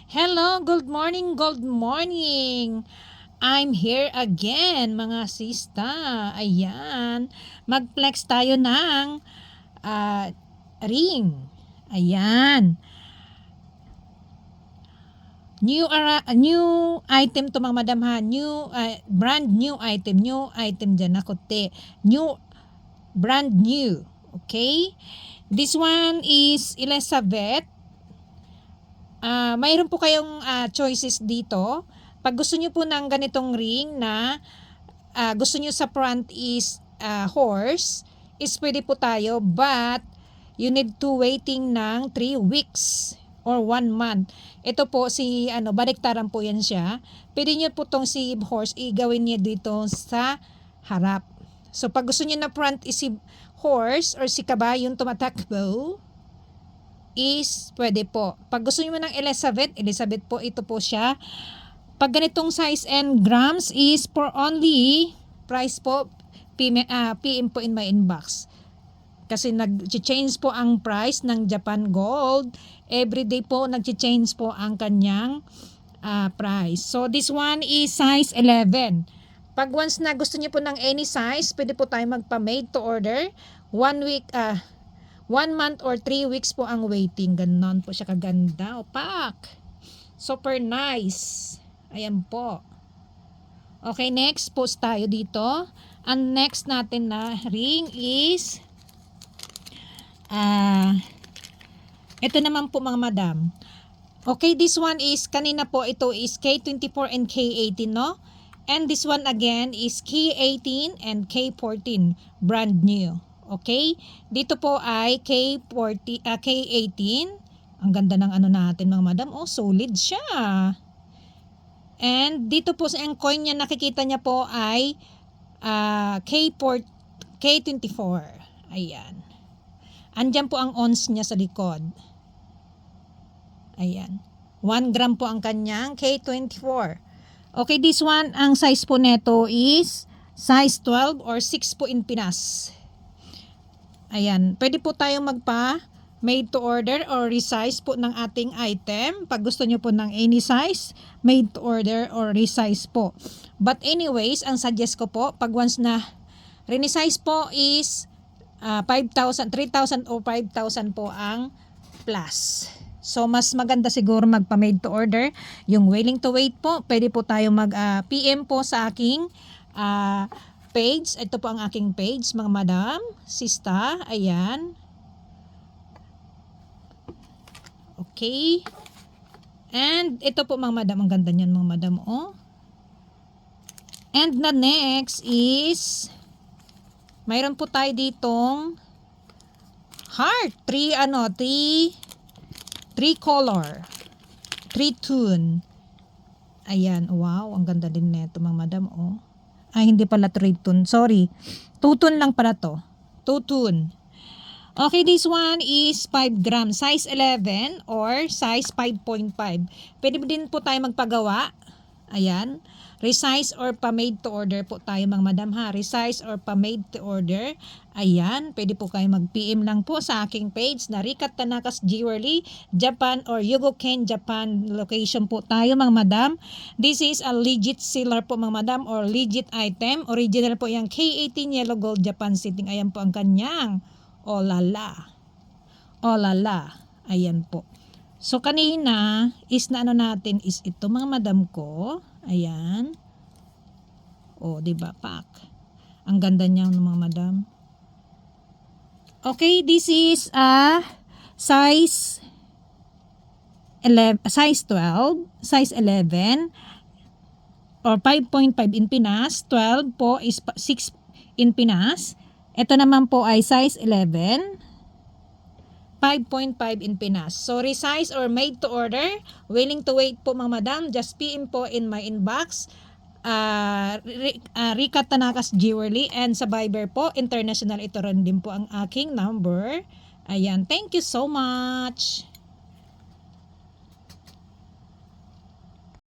Hello, good morning, good morning. I'm here again, mga sista. Ayan, mag-flex tayo ng ah, ring. Ayan. New item to mga madam ha. Brand new item dyan na kote. Brand new. Okay? This one is Elizabeth. Mayroon po kayong choices dito. Pag gusto niyo po ng ganitong ring na gusto niyo sa front is horse, is pwede po tayo, but you need to waiting ng 3 weeks or 1 month. Ito po si baliktaran po yan siya. Pwede niyo po tong si horse igawin niyo dito sa harap. So pag gusto niyo na front is si horse or si kabayong tumatakbo, is pwede po. Pag gusto niyo ng Elizabeth po, ito po siya. Pag ganitong size and grams is for only price po PM po in my inbox. Kasi nag-change po ang price ng Japan Gold. Everyday po nag-change po ang kanyang price. So this one is size 11. Pag once na gusto niyo po ng any size, pwede po tayo magpa-made to order. 1 month or 3 weeks po ang waiting. Ganon po siya kaganda. Opak. Super nice. Ayan po. Okay, next post tayo dito. Ang next natin na ring is ito naman po mga madam. Okay, this one is kanina po ito is K24 and K18, no? And this one again is K18 and K14, brand new. Okay? Dito po ay K18. Ang ganda ng natin mga madam. Oh, solid siya. And dito po sa ang coin niya nakikita niya po ay K24. Ayan. Andyan po ang ounce niya sa likod. Ayan. 1 gram po ang kanyang K24. Okay, this one, ang size po neto is size 12 or 6 po in Pinas. Ayan, pwede po tayong made to order or resize po ng ating item. Pag gusto nyo po ng any size, made to order or resize po. But anyways, ang suggest ko po, pag once na resize po is 5,000, 3,000 o 5,000 po ang plus. So, mas maganda siguro magpa-made to order. Yung willing to wait po, pwede po tayo mag-PM po sa aking page. Ito po ang aking page, mga madam, sista, ayan. Okay. And ito po mga madam, ang ganda niyan mga madam, oh. And the next is mayroon po tayo ditong heart, 3 color, 3 tone. Ayan, wow, ang ganda din nito mga madam, oh. Ay, hindi pala 3 tone. Sorry. 2 tone lang pala to. 2 tone. Okay, this one is 5 grams. Size 11 or size 5.5. Pwede din po tayo magpagawa. Ayan. Resize or pa-made to order po tayo mga madam ha. Resize or pa-made to order. Ayan. Pwede po kayo mag-PM lang po sa aking page na Rikat Tanakas Jewelry Japan or Yugoken Japan location po tayo mga madam. This is a legit seller po mga madam or legit item. Original po yung K18 Yellow Gold Japan Sitting. Ayan po ang kanyang olala. Olala. Ayan po. So kanina is na natin is ito mga madam ko. Ayan. O, diba, pak. Ang ganda niya mga madam. Okay, this is size 12, size 11 or 5.5 in Pinas. 12 po is 6 in Pinas. Ito naman po ay size 11. 5.5 in Pinas. So, resize or made to order, willing to wait po mga madam, just PM po in my inbox. Rika Tanakas Jewelry and sa Viber po, international ito rin din po ang aking number. Ayan, thank you so much.